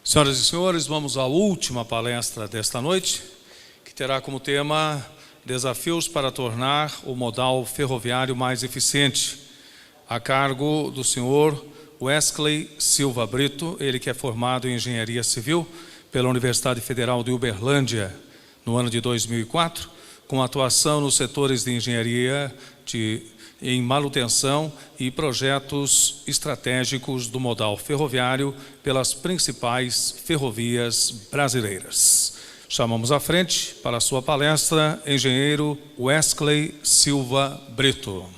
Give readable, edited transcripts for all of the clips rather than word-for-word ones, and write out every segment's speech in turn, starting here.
Senhoras e senhores, vamos à última palestra desta noite, que terá como tema Desafios para tornar o modal ferroviário mais eficiente, a cargo do senhor Wesley Silva Brito, ele que é formado em Engenharia Civil pela Universidade Federal de Uberlândia no ano de 2004, com atuação nos setores de engenharia em manutenção e projetos estratégicos do modal ferroviário pelas principais ferrovias brasileiras. Chamamos à frente para a sua palestra, engenheiro Wesley Silva Brito.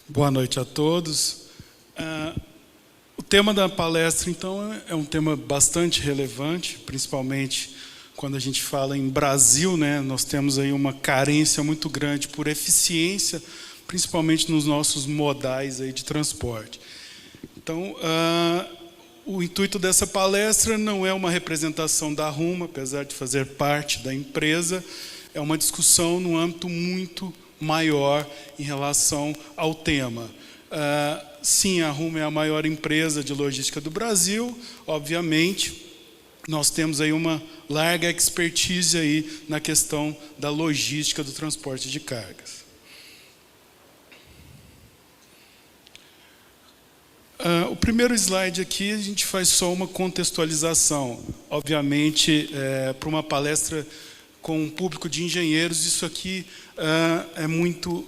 Boa noite a todos. O tema da palestra, então, é um tema bastante relevante, principalmente quando a gente fala em Brasil, né? Nós temos aí uma carência muito grande por eficiência, principalmente nos nossos modais aí de transporte. Então, o intuito dessa palestra não é uma representação da Rumo, apesar de fazer parte da empresa, é uma discussão no âmbito muito maior em relação ao tema. Sim, a Rumo é a maior empresa de logística do Brasil, obviamente. Nós temos aí uma larga expertise aí na questão da logística do transporte de cargas. O primeiro slide aqui, a gente faz só uma contextualização. Obviamente, para uma palestra com um público de engenheiros, isso aqui é muito...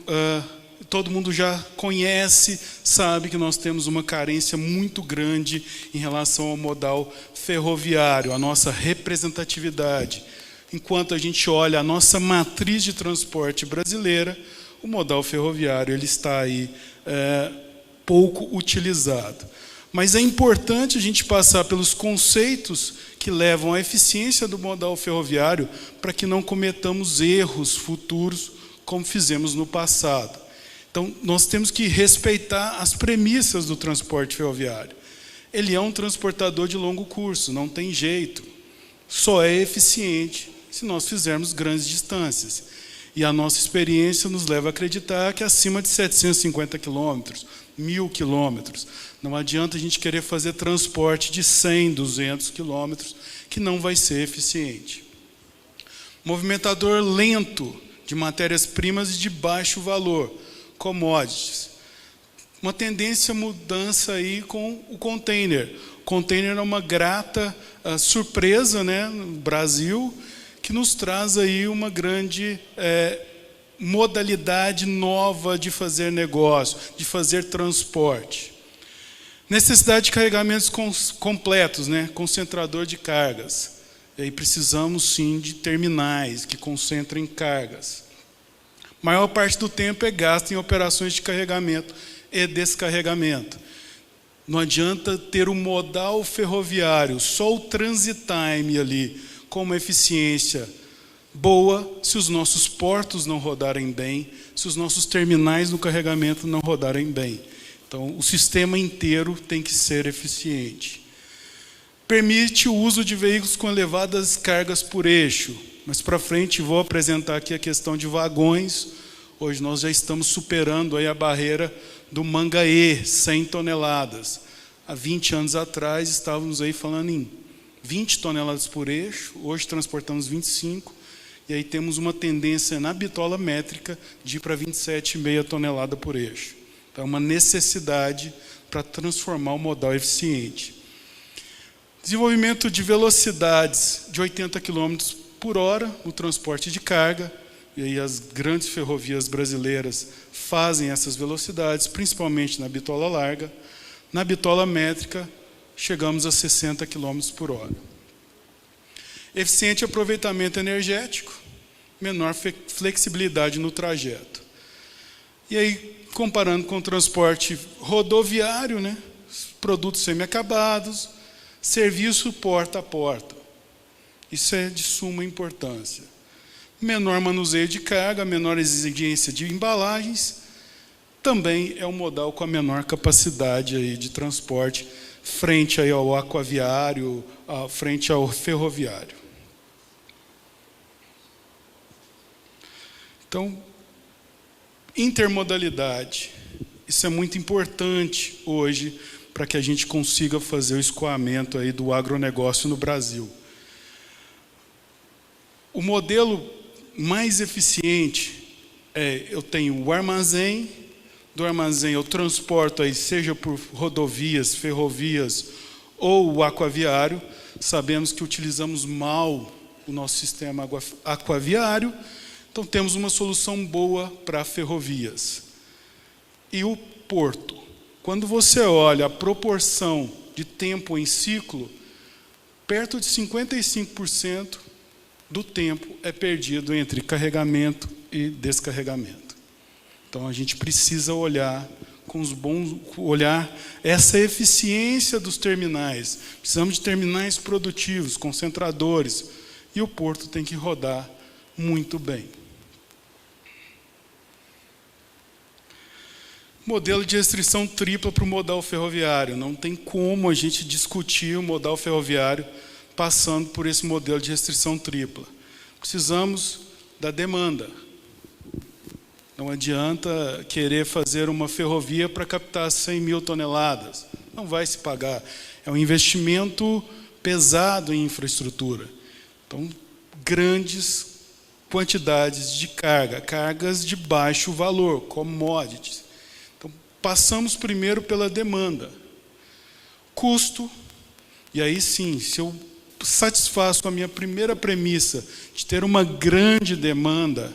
todo mundo já conhece, sabe que nós temos uma carência muito grande em relação ao modal ferroviário, a nossa representatividade. Enquanto a gente olha a nossa matriz de transporte brasileira, o modal ferroviário ele está aí pouco utilizado. Mas é importante a gente passar pelos conceitos que levam à eficiência do modal ferroviário para que não cometamos erros futuros como fizemos no passado. Então, nós temos que respeitar as premissas do transporte ferroviário. Ele é um transportador de longo curso, não tem jeito. Só é eficiente se nós fizermos grandes distâncias. E a nossa experiência nos leva a acreditar que acima de 750 quilômetros, 1.000 quilômetros, não adianta a gente querer fazer transporte de 100, 200 quilômetros, que não vai ser eficiente. Movimentador lento de matérias-primas de baixo valor, commodities. Uma tendência à mudança aí com o container. O container é uma grata surpresa, né, no Brasil, que nos traz aí uma grande modalidade nova de fazer negócio, de fazer transporte. Necessidade de carregamentos completos, né, concentrador de cargas. E aí precisamos sim de terminais que concentrem cargas. Maior parte do tempo é gasto em operações de carregamento e descarregamento. Não adianta ter o modal ferroviário, só o transit time ali, com uma eficiência boa, se os nossos portos não rodarem bem, se os nossos terminais no carregamento não rodarem bem. Então, o sistema inteiro tem que ser eficiente. Permite o uso de veículos com elevadas cargas por eixo. Mais para frente vou apresentar aqui a questão de vagões. Hoje nós já estamos superando aí a barreira do Mangaê, 100 toneladas. Há 20 anos atrás estávamos aí falando em 20 toneladas por eixo, hoje transportamos 25, e aí temos uma tendência na bitola métrica de ir para 27,5 toneladas por eixo. Então é uma necessidade para transformar o modal eficiente. Desenvolvimento de velocidades de 80 km por hora no transporte de carga, e aí as grandes ferrovias brasileiras fazem essas velocidades, principalmente na bitola larga. Na bitola métrica, chegamos a 60 km por hora. Eficiente aproveitamento energético, menor flexibilidade no trajeto. E aí, comparando com o transporte rodoviário, né, produtos semi-acabados, serviço porta a porta. Isso é de suma importância. Menor manuseio de carga, menor exigência de embalagens, também é um modal com a menor capacidade aí de transporte frente aí ao aquaviário, frente ao ferroviário. Então, Intermodalidade. Isso é muito importante hoje para que a gente consiga fazer o escoamento aí do agronegócio no Brasil. O modelo mais eficiente eu tenho o armazém, do armazém eu transporto aí, seja por rodovias, ferrovias ou o aquaviário. Sabemos que utilizamos mal o nosso sistema aquaviário, então temos uma solução boa para ferrovias. E o porto. Quando você olha a proporção de tempo em ciclo, perto de 55% do tempo é perdido entre carregamento e descarregamento. Então a gente precisa olhar essa eficiência dos terminais. Precisamos de terminais produtivos, concentradores, e o porto tem que rodar muito bem. Modelo de restrição tripla para o modal ferroviário. Não tem como a gente discutir o modal ferroviário passando por esse modelo de restrição tripla. Precisamos da demanda. Não adianta querer fazer uma ferrovia para captar 100 mil toneladas. Não vai se pagar. É um investimento pesado em infraestrutura. Então, grandes quantidades de cargas de baixo valor, commodities. Então, passamos primeiro pela demanda. Custo, e aí sim, se eu satisfaço a minha primeira premissa de ter uma grande demanda,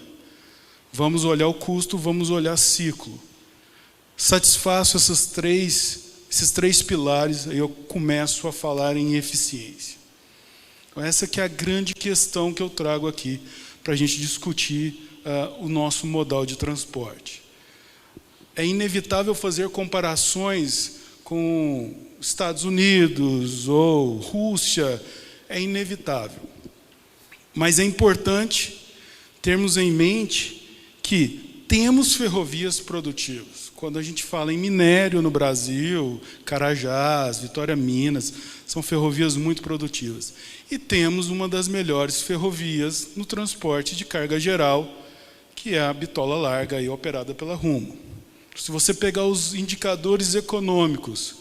vamos olhar o custo, vamos olhar ciclo. Satisfaço esses três pilares, aí eu começo a falar em eficiência. Então, essa que é a grande questão que eu trago aqui para a gente discutir o nosso modal de transporte. É inevitável fazer comparações com Estados Unidos ou Rússia, é inevitável. Mas é importante termos em mente que temos ferrovias produtivas. Quando a gente fala em minério no Brasil, Carajás, Vitória Minas, são ferrovias muito produtivas. E temos uma das melhores ferrovias no transporte de carga geral, que é a Bitola Larga, aí, operada pela Rumo. Se você pegar os indicadores econômicos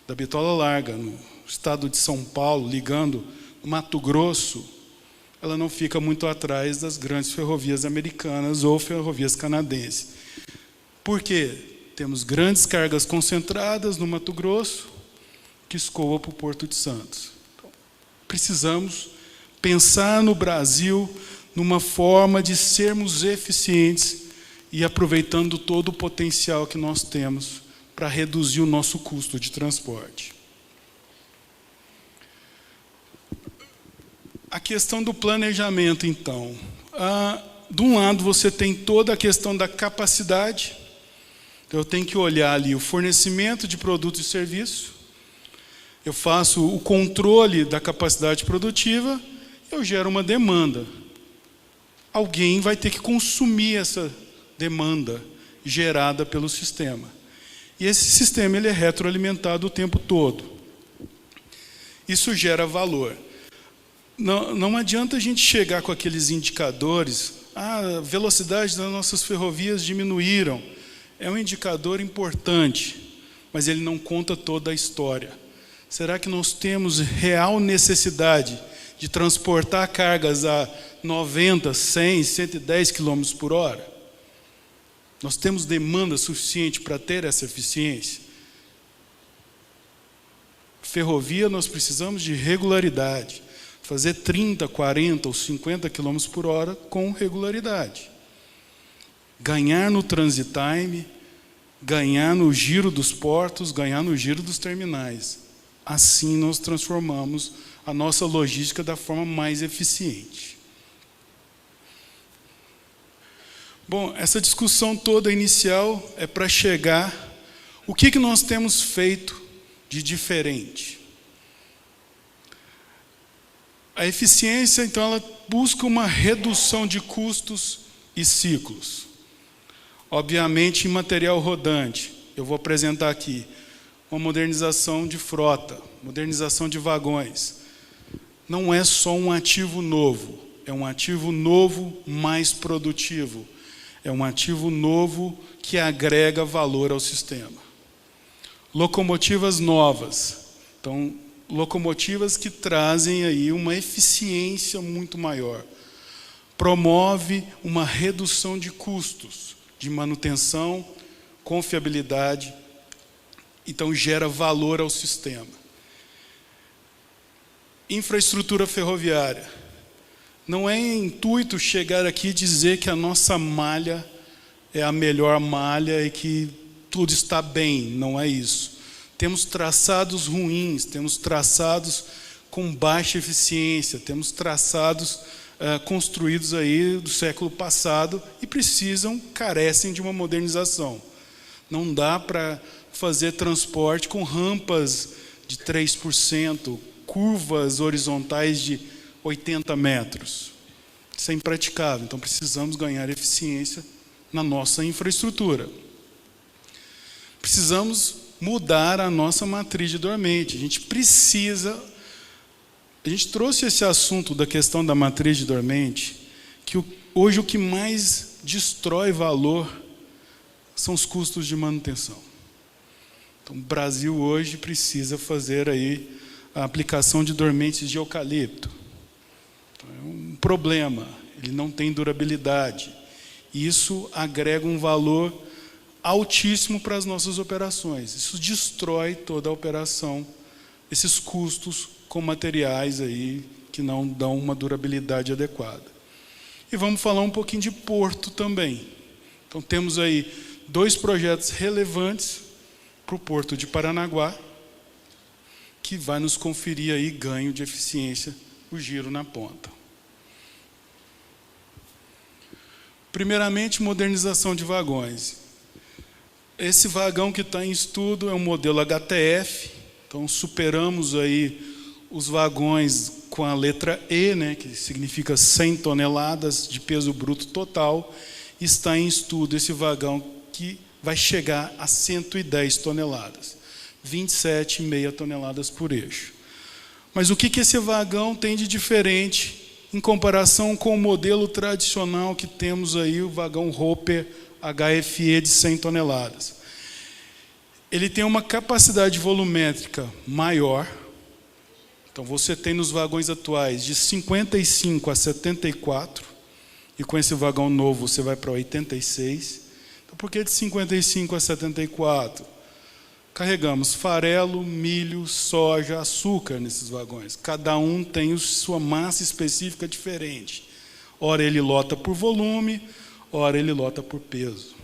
da Bitola Larga, no estado de São Paulo, ligando Mato Grosso, ela não fica muito atrás das grandes ferrovias americanas ou ferrovias canadenses. Por quê? Temos grandes cargas concentradas no Mato Grosso, que escoa para o Porto de Santos. Então, precisamos pensar no Brasil numa forma de sermos eficientes e aproveitando todo o potencial que nós temos para reduzir o nosso custo de transporte. A questão do planejamento, então. De um lado, você tem toda a questão da capacidade. Então, eu tenho que olhar ali o fornecimento de produtos e serviços. Eu faço o controle da capacidade produtiva. Eu gero uma demanda. Alguém vai ter que consumir essa demanda gerada pelo sistema. E esse sistema ele é retroalimentado o tempo todo. Isso gera valor. Não adianta a gente chegar com aqueles indicadores, a velocidade das nossas ferrovias diminuíram. É um indicador importante, mas ele não conta toda a história. Será que nós temos real necessidade de transportar cargas a 90, 100, 110 km por hora? Nós temos demanda suficiente para ter essa eficiência? Ferrovia, nós precisamos de regularidade. Fazer 30, 40 ou 50 km por hora com regularidade. Ganhar no transit time, ganhar no giro dos portos, ganhar no giro dos terminais. Assim nós transformamos a nossa logística da forma mais eficiente. Bom, essa discussão toda inicial é para chegar o que nós temos feito de diferente. A eficiência, então, ela busca uma redução de custos e ciclos. Obviamente, em material rodante, eu vou apresentar aqui uma modernização de frota, modernização de vagões. Não é só um ativo novo, é um ativo novo mais produtivo. É um ativo novo que agrega valor ao sistema. Locomotivas novas. Então, locomotivas que trazem aí uma eficiência muito maior. Promove uma redução de custos de manutenção, confiabilidade, então gera valor ao sistema. Infraestrutura ferroviária. Não é intuito chegar aqui e dizer que a nossa malha é a melhor malha e que tudo está bem, não é isso. Temos traçados ruins, temos traçados com baixa eficiência, temos traçados construídos aí do século passado e carecem de uma modernização. Não dá para fazer transporte com rampas de 3%, curvas horizontais de 80 metros. Isso é impraticável, então precisamos ganhar eficiência na nossa infraestrutura. Precisamos mudar a nossa matriz de dormente. A gente trouxe esse assunto da questão da matriz de dormente, que hoje o que mais destrói valor são os custos de manutenção. Então, o Brasil hoje precisa fazer aí a aplicação de dormentes de eucalipto. Então, é um problema, ele não tem durabilidade. Isso agrega um valor altíssimo para as nossas operações. Isso destrói toda a operação, esses custos com materiais aí que não dão uma durabilidade adequada. E vamos falar um pouquinho de porto também. Então temos aí 2 projetos relevantes para o Porto de Paranaguá, que vai nos conferir aí ganho de eficiência, o giro na ponta. Primeiramente, modernização de vagões. Esse vagão que está em estudo é um modelo HTF, então superamos aí os vagões com a letra E, né, que significa 100 toneladas de peso bruto total. Está em estudo esse vagão que vai chegar a 110 toneladas, 27,5 toneladas por eixo. Mas o que esse vagão tem de diferente em comparação com o modelo tradicional que temos aí, o vagão Hopper HFE de 100 toneladas? Ele tem uma capacidade volumétrica maior. Então, você tem nos vagões atuais de 55 a 74, e com esse vagão novo você vai para 86. Então, por que de 55 a 74? Carregamos farelo, milho, soja, açúcar nesses vagões. Cada um tem sua massa específica diferente. Ora ele lota por volume, ora ele lota por peso.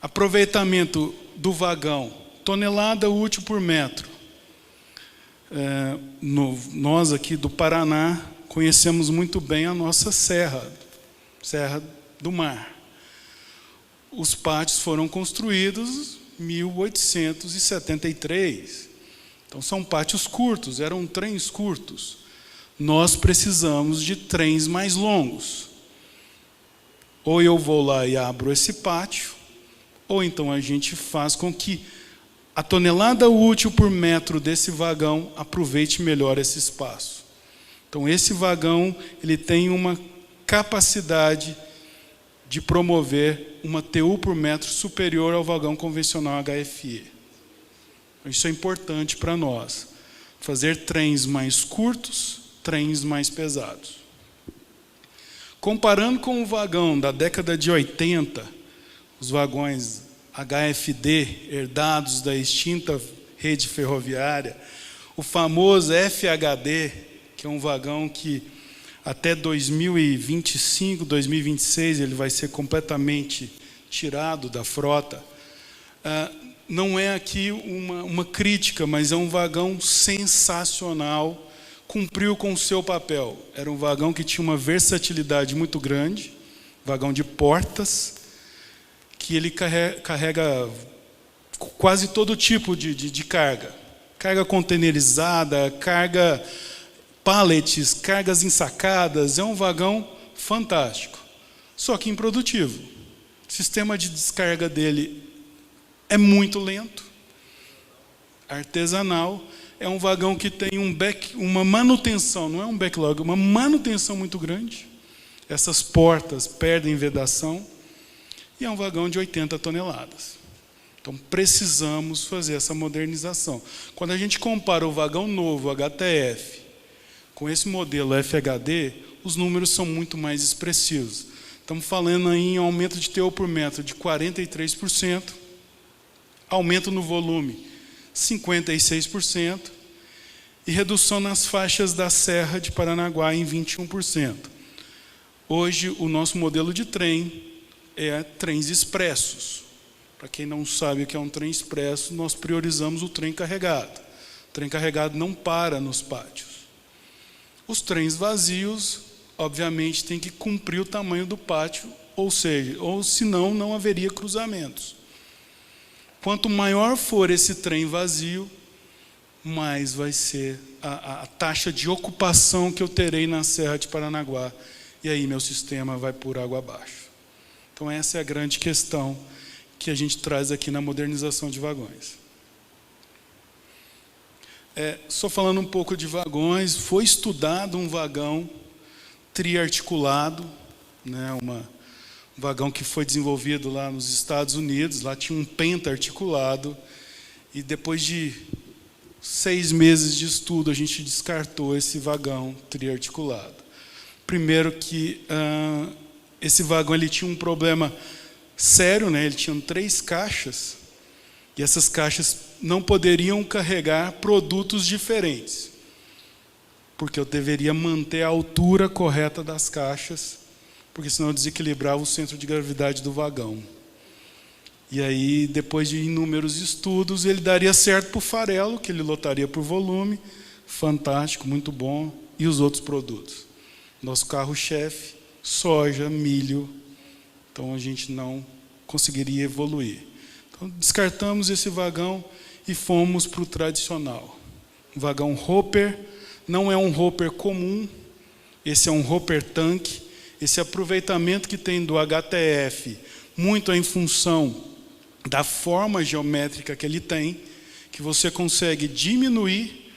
Aproveitamento do vagão, tonelada útil por metro. Nós aqui do Paraná conhecemos muito bem a nossa Serra do Mar. Os pátios foram construídos em 1873. Então são pátios curtos, eram trens curtos. Nós precisamos de trens mais longos. Ou eu vou lá e abro esse pátio, ou então a gente faz com que a tonelada útil por metro desse vagão aproveite melhor esse espaço. Então, esse vagão ele tem uma capacidade de promover uma TU por metro superior ao vagão convencional HFE. Isso é importante para nós. Fazer trens mais curtos, trens mais pesados. Comparando com o vagão da década de 80, os vagões HFD, herdados da extinta rede ferroviária, o famoso FHD, que é um vagão que até 2025, 2026, ele vai ser completamente tirado da frota. Não é aqui uma crítica, mas é um vagão sensacional, cumpriu com o seu papel. Era um vagão que tinha uma versatilidade muito grande, vagão de portas, que ele carrega quase todo tipo de carga. Carga containerizada, carga pallets, cargas ensacadas. É um vagão fantástico, só que improdutivo. O sistema de descarga dele é muito lento, artesanal. É um vagão que tem uma manutenção, não é um backlog, uma manutenção muito grande. essas portas perdem vedação, e é um vagão de 80 toneladas. Então, precisamos fazer essa modernização. Quando a gente compara o vagão novo, HTF, com esse modelo FHD, os números são muito mais expressivos. Estamos falando aí em aumento de TEU por metro de 43%, aumento no volume 56% e redução nas faixas da Serra de Paranaguá em 21%. Hoje, o nosso modelo de trem é trens expressos. Para quem não sabe o que é um trem expresso, nós priorizamos o trem carregado. O trem carregado não para nos pátios. Os trens vazios, obviamente, têm que cumprir o tamanho do pátio, ou senão não haveria cruzamentos. Quanto maior for esse trem vazio, mais vai ser a taxa de ocupação que eu terei na Serra de Paranaguá. E aí meu sistema vai por água abaixo. Então essa é a grande questão que a gente traz aqui na modernização de vagões. Só falando um pouco de vagões, foi estudado um vagão triarticulado, né, um vagão que foi desenvolvido lá nos Estados Unidos, lá tinha um penta-articulado, e depois de 6 meses de estudo, a gente descartou esse vagão triarticulado. Primeiro que esse vagão ele tinha um problema sério, né? Ele tinha 3 caixas, e essas caixas não poderiam carregar produtos diferentes, porque eu deveria manter a altura correta das caixas, porque senão eu desequilibrava o centro de gravidade do vagão. E aí, depois de inúmeros estudos, ele daria certo para o farelo, que ele lotaria por volume, fantástico, muito bom, e os outros produtos. Nosso carro-chefe, soja, milho, então a gente não conseguiria evoluir. Então, descartamos esse vagão e fomos para o tradicional. Um vagão hopper, não é um hopper comum, esse é um hopper tanque. Esse aproveitamento que tem do HTF, muito em função da forma geométrica que ele tem, que você consegue diminuir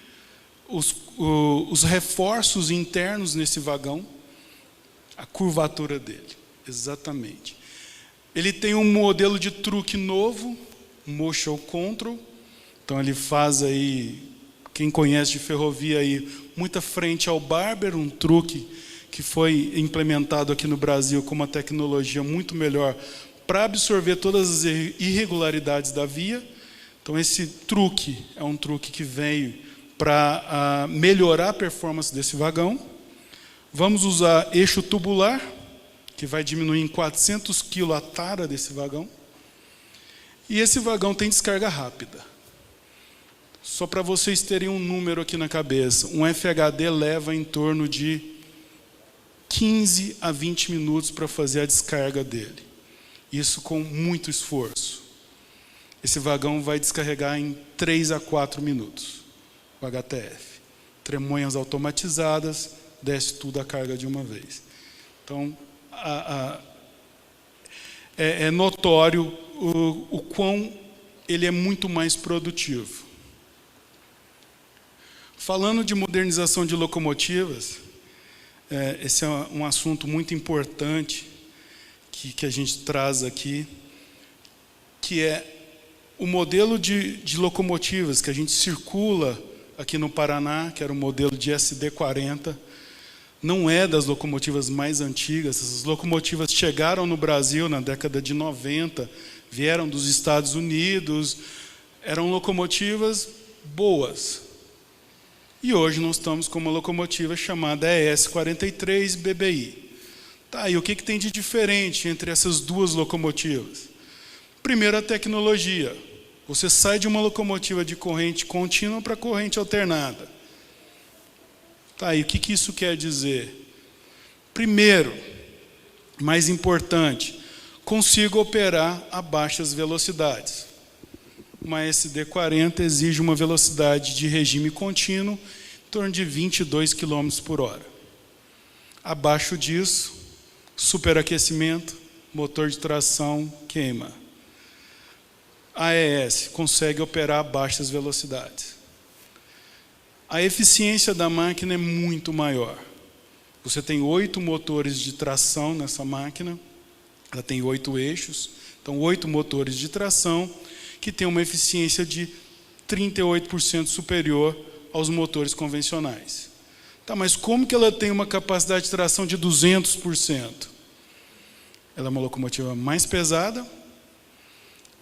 os reforços internos nesse vagão, a curvatura dele, exatamente. Ele tem um modelo de truque novo, motion control, então ele faz aí, quem conhece de ferrovia aí, muita frente ao Barber, um truque que foi implementado aqui no Brasil com uma tecnologia muito melhor para absorver todas as irregularidades da via. Então esse truque é um truque que veio para melhorar a performance desse vagão. Vamos usar eixo tubular, que vai diminuir em 400 kg a tara desse vagão. E esse vagão tem descarga rápida. Só para vocês terem um número aqui na cabeça, um FHD leva em torno de 15 a 20 minutos para fazer a descarga dele. Isso com muito esforço. Esse vagão vai descarregar em 3 a 4 minutos, o HTF. Tremonhas automatizadas, desce tudo a carga de uma vez. Então, é notório o quão ele é muito mais produtivo. Falando de modernização de locomotivas, esse é um assunto muito importante que a gente traz aqui, que é o modelo de locomotivas que a gente circula aqui no Paraná, que era o modelo de SD40, não é das locomotivas mais antigas. Essas locomotivas chegaram no Brasil na década de 90, vieram dos Estados Unidos, eram locomotivas boas. E hoje nós estamos com uma locomotiva chamada ES43 BBI. Tá, e o que tem de diferente entre essas duas locomotivas? Primeiro, a tecnologia. Você sai de uma locomotiva de corrente contínua para corrente alternada. Tá, e o que isso quer dizer? Primeiro, mais importante, consigo operar a baixas velocidades. Uma SD40 exige uma velocidade de regime contínuo em torno de 22 km por hora. Abaixo disso, superaquecimento, motor de tração queima. A AES consegue operar a baixas velocidades. A eficiência da máquina é muito maior. Você tem 8 motores de tração nessa máquina, ela tem 8 eixos, então 8 motores de tração, que tem uma eficiência de 38% superior aos motores convencionais. Tá, mas como que ela tem uma capacidade de tração de 200%? Ela é uma locomotiva mais pesada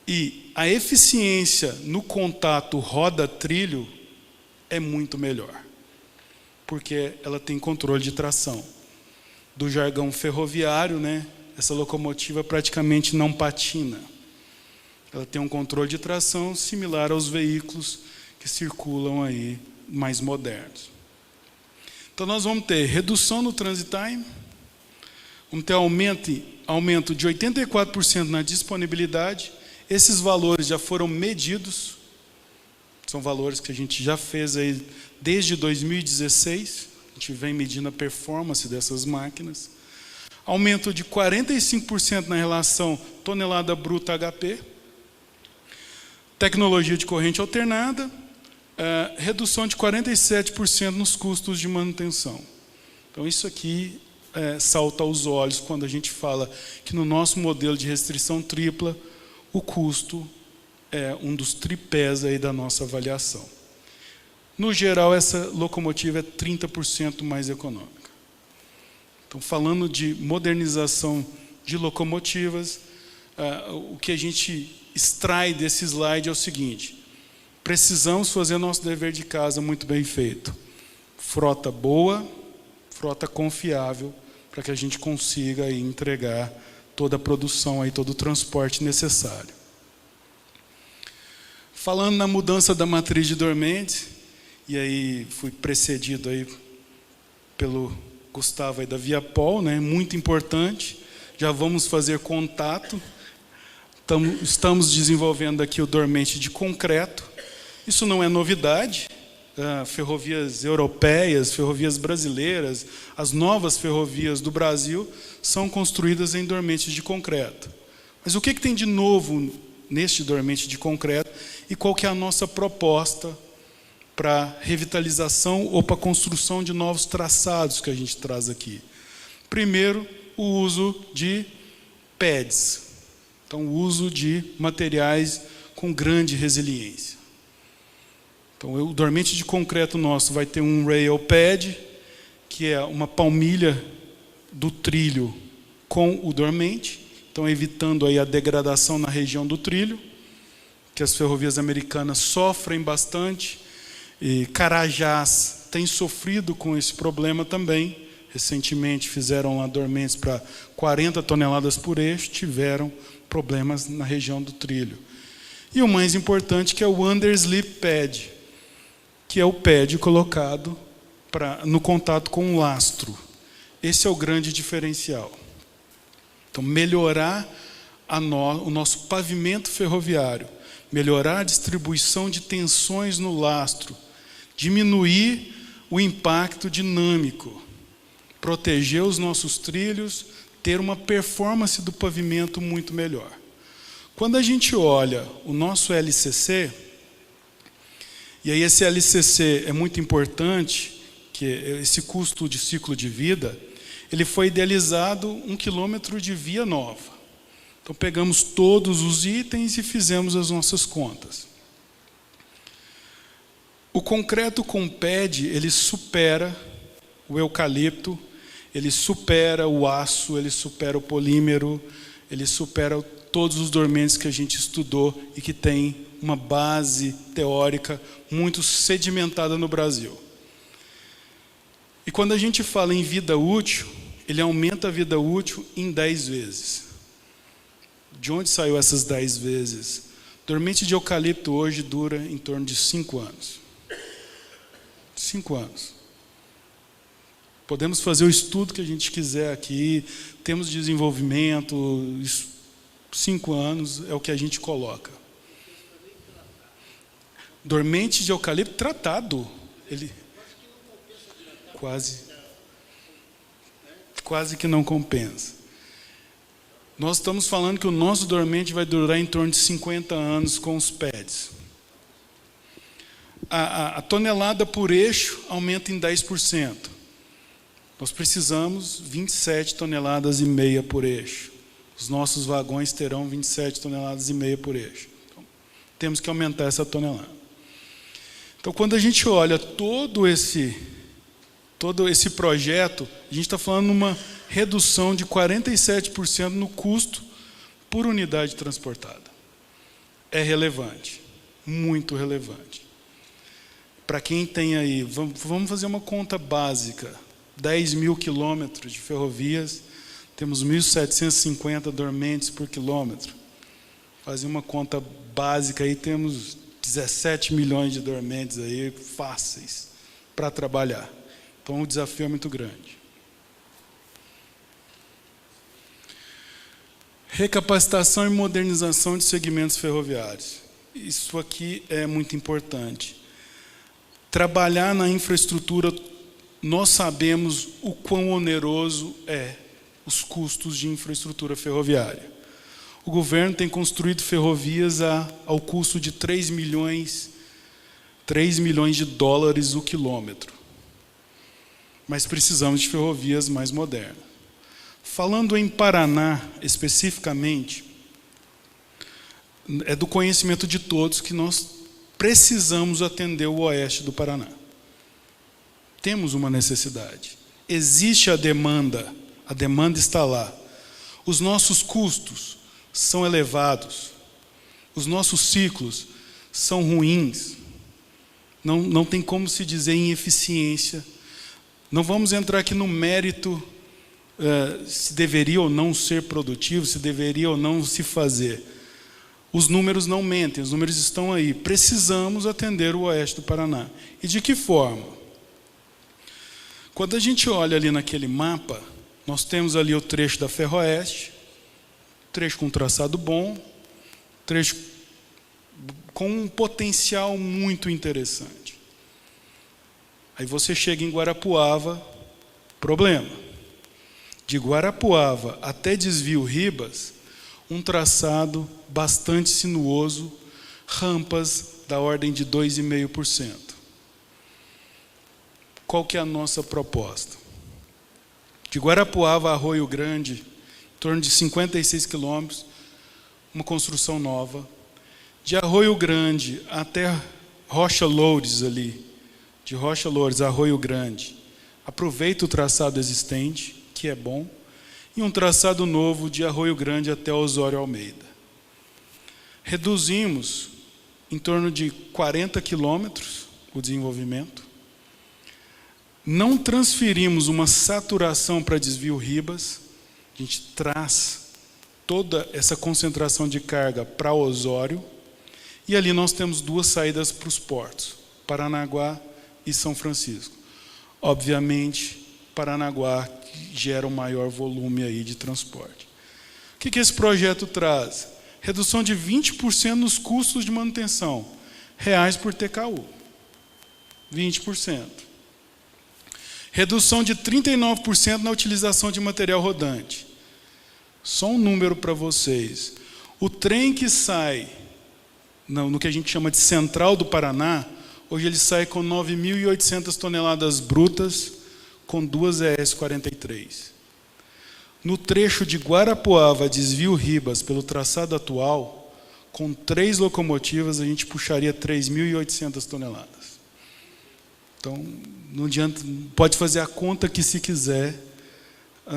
e a eficiência no contato roda-trilho é muito melhor, porque ela tem controle de tração. Do jargão ferroviário, né, essa locomotiva praticamente não patina. Ela tem um controle de tração similar aos veículos que circulam aí mais modernos. Então nós vamos ter redução no transit time, vamos ter aumento de 84% na disponibilidade. Esses valores já foram medidos, são valores que a gente já fez aí desde 2016, a gente vem medindo a performance dessas máquinas. Aumento de 45% na relação tonelada bruta HP. Tecnologia de corrente alternada, redução de 47% nos custos de manutenção. Então isso aqui salta aos olhos quando a gente fala que no nosso modelo de restrição tripla, o custo é um dos tripés aí da nossa avaliação. No geral, essa locomotiva é 30% mais econômica. Então, falando de modernização de locomotivas, o que a gente extrai desse slide é o seguinte: precisamos fazer nosso dever de casa muito bem feito. Frota boa, frota confiável, para que a gente consiga aí entregar toda a produção, aí, todo o transporte necessário. Falando na mudança da matriz de dormentes, e aí fui precedido aí pelo Gustavo aí da Viapol, né? Muito importante, já vamos fazer contato. Estamos desenvolvendo aqui o dormente de concreto. Isso não é novidade. Ferrovias europeias, ferrovias brasileiras, as novas ferrovias do Brasil são construídas em dormentes de concreto. Mas o que tem de novo neste dormente de concreto e qual que é a nossa proposta para revitalização ou para construção de novos traçados que a gente traz aqui? Primeiro, o uso de pads. Então, o uso de materiais com grande resiliência. Então, o dormente de concreto nosso vai ter um rail pad, que é uma palmilha do trilho com o dormente, então evitando aí a degradação na região do trilho, que as ferrovias americanas sofrem bastante, e Carajás tem sofrido com esse problema também. Recentemente fizeram lá dormentes para 40 toneladas por eixo, tiveram problemas na região do trilho. E o mais importante, que é o underslip pad, que é o pad colocado no contato com o lastro. Esse é o grande diferencial. Então, melhorar o nosso pavimento ferroviário, melhorar a distribuição de tensões no lastro, diminuir o impacto dinâmico, proteger os nossos trilhos, ter uma performance do pavimento muito melhor. Quando a gente olha o nosso LCC, e aí esse LCC é muito importante, que esse custo de ciclo de vida, ele foi idealizado 1 quilômetro de via nova. Então pegamos todos os itens e fizemos as nossas contas. O concreto com pad, ele supera o eucalipto, ele supera o aço, ele supera o polímero, ele supera todos os dormentes que a gente estudou e que tem uma base teórica muito sedimentada no Brasil. E quando a gente fala em vida útil, ele aumenta a vida útil em 10 vezes. De onde saiu essas 10 vezes? Dormente de eucalipto hoje dura em torno de 5 anos. 5 anos. Podemos fazer o estudo que a gente quiser aqui, temos desenvolvimento, 5 anos é o que a gente coloca. Dormente de eucalipto tratado, ele quase que não compensa. Nós estamos falando que o nosso dormente vai durar em torno de 50 anos com os pads. A tonelada por eixo aumenta em 10%. Nós precisamos 27,5 toneladas por eixo. Os nossos vagões terão 27,5 toneladas por eixo. Então, temos que aumentar essa tonelada. Então, quando a gente olha todo esse projeto, a gente está falando de uma redução de 47% no custo por unidade transportada. É relevante, muito relevante. Para quem tem aí, vamos fazer uma conta básica, 10 mil quilômetros de ferrovias, temos 1.750 dormentes por quilômetro. Fazer uma conta básica aí, temos 17 milhões de dormentes aí fáceis para trabalhar. Então o desafio é muito grande. Recapacitação e modernização de segmentos ferroviários. Isso aqui é muito importante. Trabalhar na infraestrutura, nós sabemos o quão oneroso é os custos de infraestrutura ferroviária. O governo tem construído ferrovias ao custo de 3 milhões de dólares o quilômetro. Mas precisamos de ferrovias mais modernas. Falando em Paraná, especificamente, é do conhecimento de todos que nós precisamos atender o oeste do Paraná. Temos uma necessidade. Existe a demanda está lá. Os nossos custos são elevados. Os nossos ciclos são ruins. Não tem como se dizer em eficiência. Não vamos entrar aqui no mérito se deveria ou não ser produtivo, se deveria ou não se fazer. Os números não mentem, os números estão aí. Precisamos atender o oeste do Paraná. E de que forma? Quando a gente olha ali naquele mapa, nós temos ali o trecho da Ferroeste, trecho com traçado bom, trecho com um potencial muito interessante. Aí você chega em Guarapuava, problema. De Guarapuava até Desvio Ribas, um traçado bastante sinuoso, rampas da ordem de 2,5%. Qual que é a nossa proposta? De Guarapuava a Arroio Grande, em torno de 56 quilômetros, uma construção nova. De Arroio Grande até Rocha Loures ali, de Rocha Loures a Arroio Grande, aproveita o traçado existente, que é bom, e um traçado novo de Arroio Grande até Osório Almeida. Reduzimos em torno de 40 quilômetros o desenvolvimento. Não transferimos uma saturação para Desvio Ribas, a gente traz toda essa concentração de carga para Osório, e ali nós temos duas saídas para os portos, Paranaguá e São Francisco. Obviamente, Paranaguá gera um maior volume aí de transporte. O que esse projeto traz? Redução de 20% nos custos de manutenção, reais por TKU. 20%. Redução de 39% na utilização de material rodante. Só um número para vocês. O trem que sai no que a gente chama de Central do Paraná, hoje ele sai com 9.800 toneladas brutas, com 2 ES-43. No trecho de Guarapuava a Desvio Ribas, pelo traçado atual, com 3 locomotivas, a gente puxaria 3.800 toneladas. Então, não adianta, pode fazer a conta que se quiser,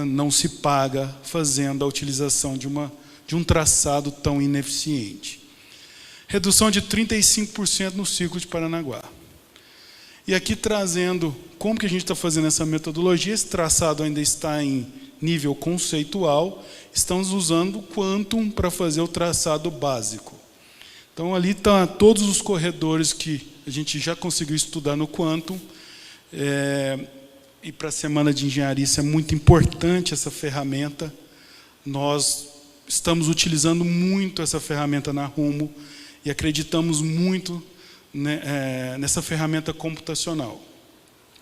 não se paga fazendo a utilização de um traçado tão ineficiente. Redução de 35% no ciclo de Paranaguá. E aqui trazendo como que a gente está fazendo essa metodologia. Esse traçado ainda está em nível conceitual. Estamos usando o Quantum para fazer o traçado básico. Então ali estão todos os corredores que a gente já conseguiu estudar no Quantum. E para a Semana de Engenharia isso é muito importante, essa ferramenta. Nós estamos utilizando muito essa ferramenta na Rumo e acreditamos muito nessa ferramenta computacional.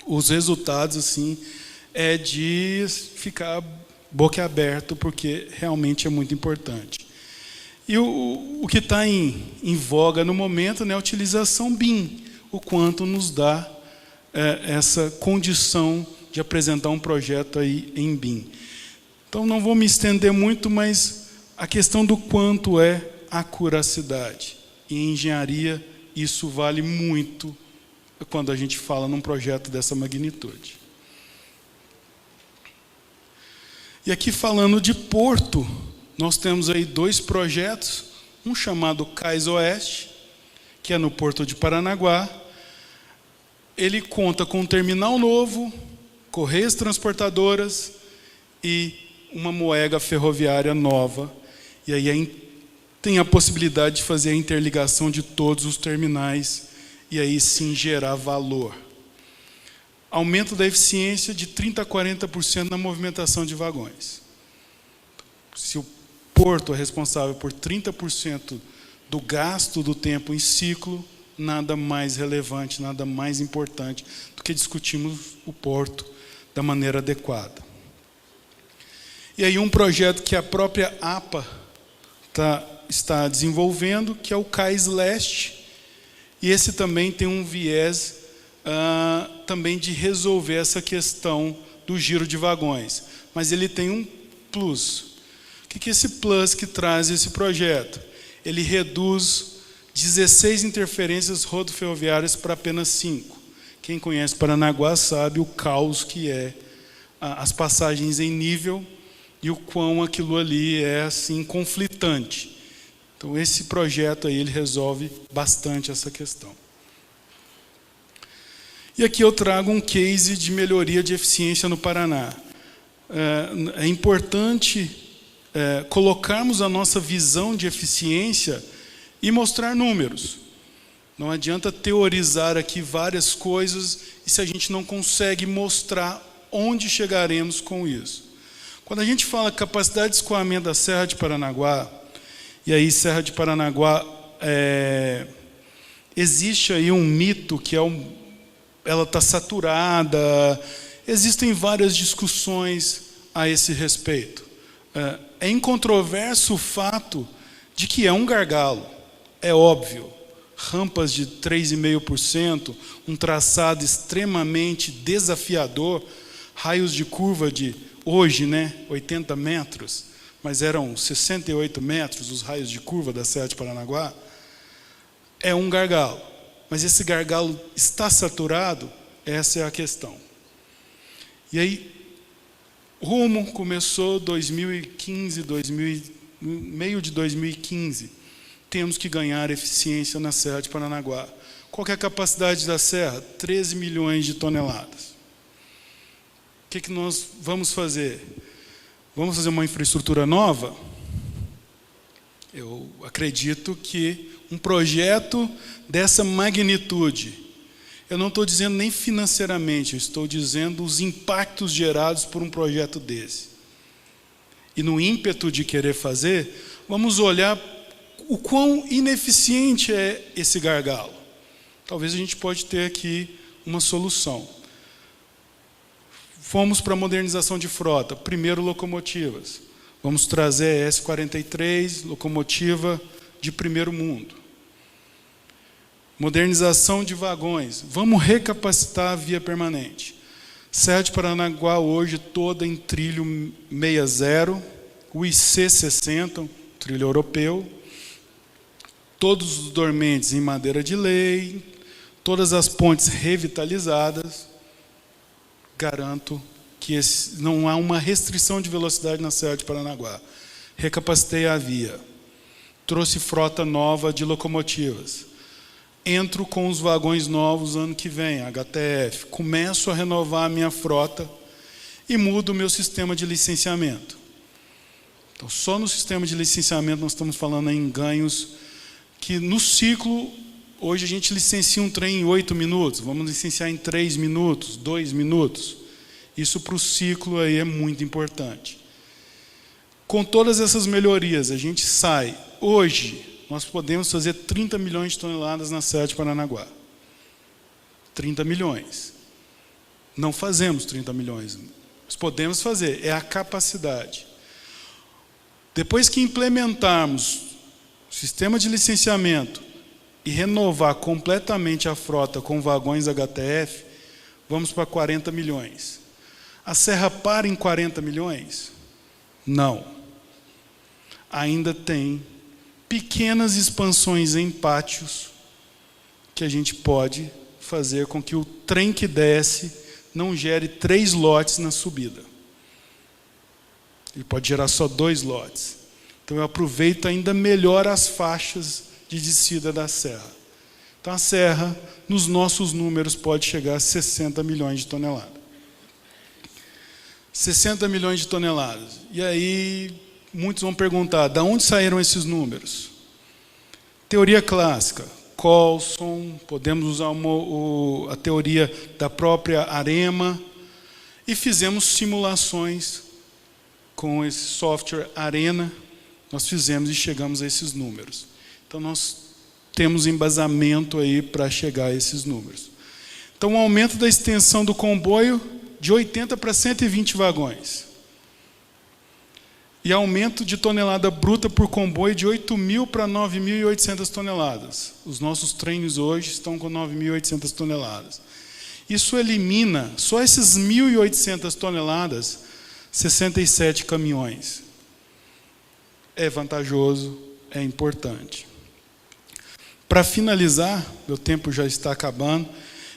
Os resultados, assim, é de ficar boquiaberto, porque realmente é muito importante. E o que está em voga no momento é a utilização BIM, o quanto nos dá essa condição de de apresentar um projeto aí em BIM. Então, não vou me estender muito, mas a questão do quanto é acuracidade. E em engenharia, isso vale muito quando a gente fala num projeto dessa magnitude. E aqui, falando de porto, nós temos aí 2 projetos, um chamado Cais Oeste, que é no Porto de Paranaguá. Ele conta com um terminal novo, correias transportadoras e uma moega ferroviária nova. E aí tem a possibilidade de fazer a interligação de todos os terminais e aí sim gerar valor. Aumento da eficiência de 30% a 40% na movimentação de vagões. Se o porto é responsável por 30% do gasto do tempo em ciclo, nada mais relevante, nada mais importante do que discutirmos o porto da maneira adequada. E aí um projeto que a própria APA está desenvolvendo, que é o Cais Leste, e esse também tem um viés também de resolver essa questão do giro de vagões. Mas ele tem um plus. O que é esse plus que traz esse projeto? Ele reduz 16 interferências rodoferroviárias para apenas 5. Quem conhece Paranaguá sabe o caos que é as passagens em nível e o quão aquilo ali é assim conflitante. Então esse projeto aí ele resolve bastante essa questão. E aqui eu trago um case de melhoria de eficiência no Paraná. É importante colocarmos a nossa visão de eficiência e mostrar números. Não adianta teorizar aqui várias coisas e se a gente não consegue mostrar onde chegaremos com isso. Quando a gente fala capacidade de escoamento da Serra de Paranaguá, e aí Serra de Paranaguá, existe aí um mito que ela está saturada, existem várias discussões a esse respeito. É incontroverso o fato de que é um gargalo, é óbvio. Rampas de 3,5%, um traçado extremamente desafiador, raios de curva de, hoje, 80 metros, mas eram 68 metros os raios de curva da Serra de Paranaguá, é um gargalo. Mas esse gargalo está saturado? Essa é a questão. E aí, rumo começou 2015, meio de 2015, temos que ganhar eficiência na Serra de Paranaguá. Qual que é a capacidade da Serra? 13 milhões de toneladas. O que nós vamos fazer? Vamos fazer uma infraestrutura nova? Eu acredito que um projeto dessa magnitude, eu não estou dizendo nem financeiramente, eu estou dizendo os impactos gerados por um projeto desse. E no ímpeto de querer fazer, vamos olhar o quão ineficiente é esse gargalo. Talvez a gente pode ter aqui uma solução. Fomos para a modernização de frota. Primeiro, locomotivas. Vamos trazer a S43, locomotiva de primeiro mundo. Modernização de vagões. Vamos recapacitar a via permanente. Serra de Paranaguá hoje toda em trilho 60, o IC60, trilho europeu. Todos os dormentes em madeira de lei, todas as pontes revitalizadas. Garanto que não há uma restrição de velocidade na Serra de Paranaguá. Recapacitei a via. Trouxe frota nova de locomotivas. Entro com os vagões novos ano que vem, HTF. Começo a renovar a minha frota e mudo o meu sistema de licenciamento. Então, só no sistema de licenciamento nós estamos falando em ganhos que no ciclo, hoje a gente licencia um trem em 8 minutos, vamos licenciar em 3 minutos, 2 minutos. Isso para o ciclo aí é muito importante. Com todas essas melhorias, a gente sai. Hoje, nós podemos fazer 30 milhões de toneladas na Serra de Paranaguá. 30 milhões. Não fazemos 30 milhões, mas podemos fazer, é a capacidade. Depois que implementarmos o sistema de licenciamento e renovar completamente a frota com vagões HTF, vamos para 40 milhões. A serra para em 40 milhões? Não. Ainda tem pequenas expansões em pátios que a gente pode fazer com que o trem que desce não gere 3 lotes na subida. Ele pode gerar só 2 lotes. Então eu aproveito ainda melhor as faixas de descida da serra. Então a serra, nos nossos números, pode chegar a 60 milhões de toneladas. 60 milhões de toneladas. E aí muitos vão perguntar, de onde saíram esses números? Teoria clássica, Coulson, podemos usar a teoria da própria AREMA, e fizemos simulações com esse software Arena, nós fizemos e chegamos a esses números. Então nós temos embasamento aí para chegar a esses números. Então o aumento da extensão do comboio de 80 para 120 vagões. E aumento de tonelada bruta por comboio de 8.000 para 9.800 toneladas. Os nossos trens hoje estão com 9.800 toneladas. Isso elimina, só esses 1.800 toneladas, 67 caminhões. É vantajoso, é importante. Para finalizar, meu tempo já está acabando,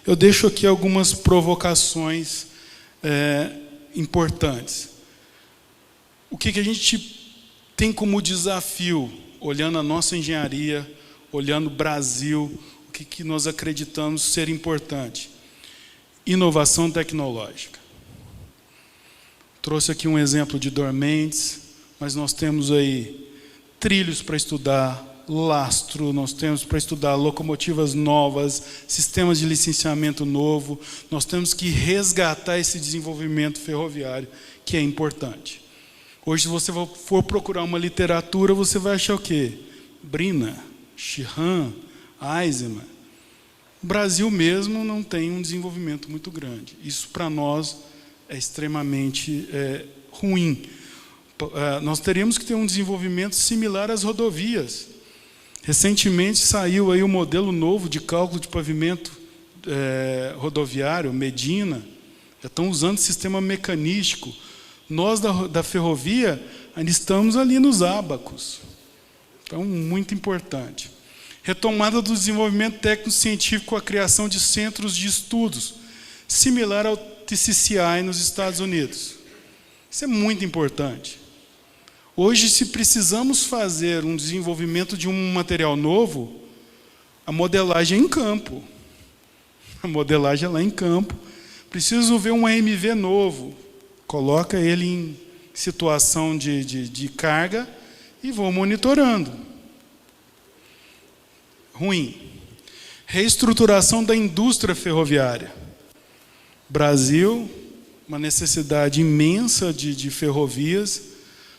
eu deixo aqui algumas provocações importantes. O que a gente tem como desafio, olhando a nossa engenharia, olhando o Brasil, o que nós acreditamos ser importante? Inovação tecnológica. Trouxe aqui um exemplo de Dormentes, mas nós temos aí trilhos para estudar, lastro, nós temos para estudar locomotivas novas, sistemas de licenciamento novo, nós temos que resgatar esse desenvolvimento ferroviário, que é importante. Hoje, se você for procurar uma literatura, você vai achar o quê? Brina, Sheehan, Eisenman. O Brasil mesmo não tem um desenvolvimento muito grande. Isso, para nós, é extremamente ruim. Nós teríamos que ter um desenvolvimento similar às rodovias. Recentemente saiu aí um modelo novo de cálculo de pavimento rodoviário, Medina. Já estão usando sistema mecanístico. Nós, da ferrovia, ainda estamos ali nos ábacos. Então, muito importante. Retomada do desenvolvimento técnico-científico com a criação de centros de estudos, similar ao TCCI nos Estados Unidos. Isso é muito importante. Hoje, se precisamos fazer um desenvolvimento de um material novo, a modelagem é em campo. A modelagem é lá em campo. Preciso ver um AMV novo. Coloca ele em situação de carga e vou monitorando. Ruim. Reestruturação da indústria ferroviária. Brasil, uma necessidade imensa de ferrovias.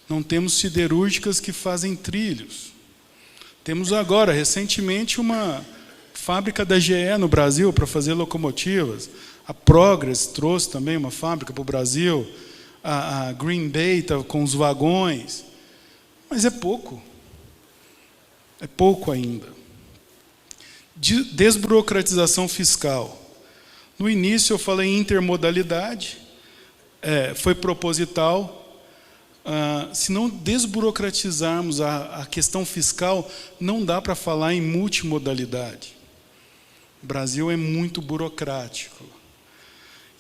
Não temos siderúrgicas que fazem trilhos. Temos agora, recentemente, uma fábrica da GE no Brasil para fazer locomotivas. A Progress trouxe também uma fábrica para o Brasil. A Green Bay está com os vagões. Mas é pouco. É pouco ainda. Desburocratização fiscal. No início eu falei em intermodalidade. Foi proposital. Se não desburocratizarmos a questão fiscal, não dá para falar em multimodalidade. O Brasil é muito burocrático.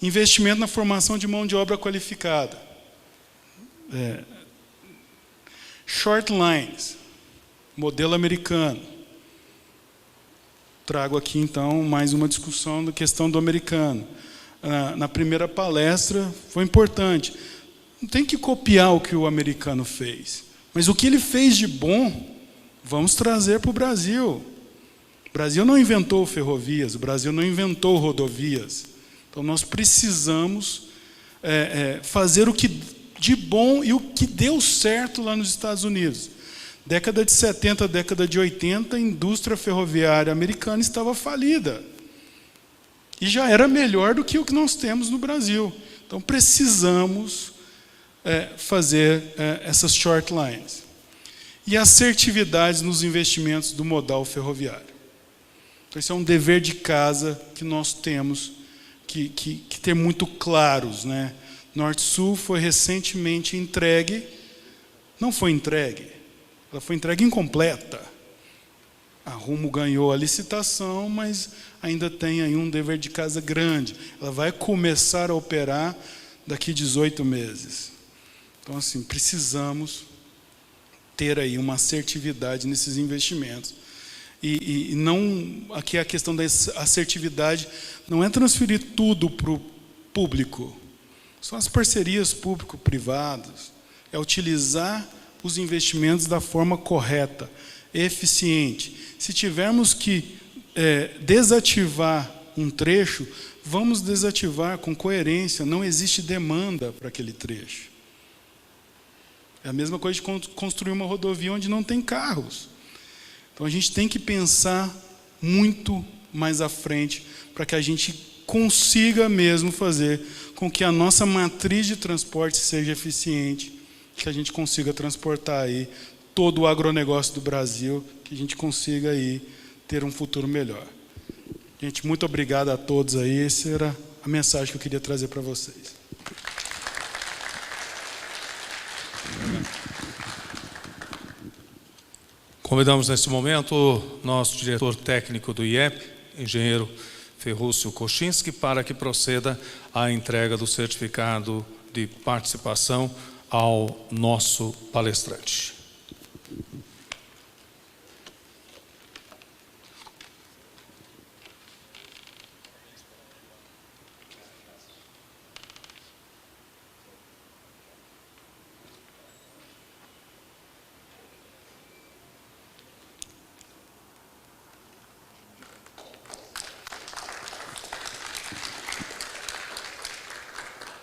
Investimento na formação de mão de obra qualificada. Short lines, modelo americano. Trago aqui, então, mais uma discussão da questão do americano. Na primeira palestra, foi importante. Não tem que copiar o que o americano fez. Mas o que ele fez de bom, vamos trazer para o Brasil. O Brasil não inventou ferrovias, o Brasil não inventou rodovias. Então, nós precisamos fazer o que de bom e o que deu certo lá nos Estados Unidos. Década de 70, década de 80, a indústria ferroviária americana estava falida. E já era melhor do que o que nós temos no Brasil. Então, precisamos fazer essas short lines. E assertividade nos investimentos do modal ferroviário. Então, esse é um dever de casa que nós temos que ter muito claros, né? Norte-Sul foi recentemente entregue, não foi entregue, ela foi entregue incompleta. A Rumo ganhou a licitação, mas ainda tem aí um dever de casa grande. Ela vai começar a operar daqui 18 meses. Então, assim, precisamos ter aí uma assertividade nesses investimentos. E não, aqui a questão da assertividade não é transferir tudo para o público. São as parcerias público-privadas. É utilizar os investimentos da forma correta, eficiente. Se tivermos que desativar um trecho, vamos desativar com coerência. Não existe demanda para aquele trecho. É a mesma coisa de construir uma rodovia onde não tem carros. Então a gente tem que pensar muito mais à frente para que a gente consiga mesmo fazer com que a nossa matriz de transporte seja eficiente, que a gente consiga transportar aí todo o agronegócio do Brasil, que a gente consiga aí ter um futuro melhor. Gente, muito obrigado a todos aí. Essa era a mensagem que eu queria trazer para vocês. Convidamos neste momento o nosso diretor técnico do IEP, engenheiro Ferrúcio Kochinski, para que proceda à entrega do certificado de participação ao nosso palestrante.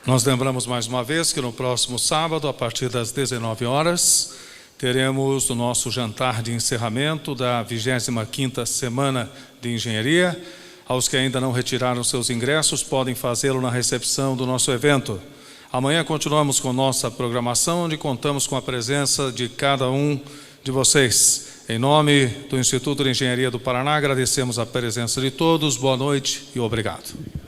Nós lembramos mais uma vez que no próximo sábado, a partir das 19 horas, teremos o nosso jantar de encerramento da 25ª Semana de Engenharia. Aos que ainda não retiraram seus ingressos, podem fazê-lo na recepção do nosso evento. Amanhã continuamos com nossa programação, onde contamos com a presença de cada um de vocês. Em nome do Instituto de Engenharia do Paraná, agradecemos a presença de todos. Boa noite e obrigado.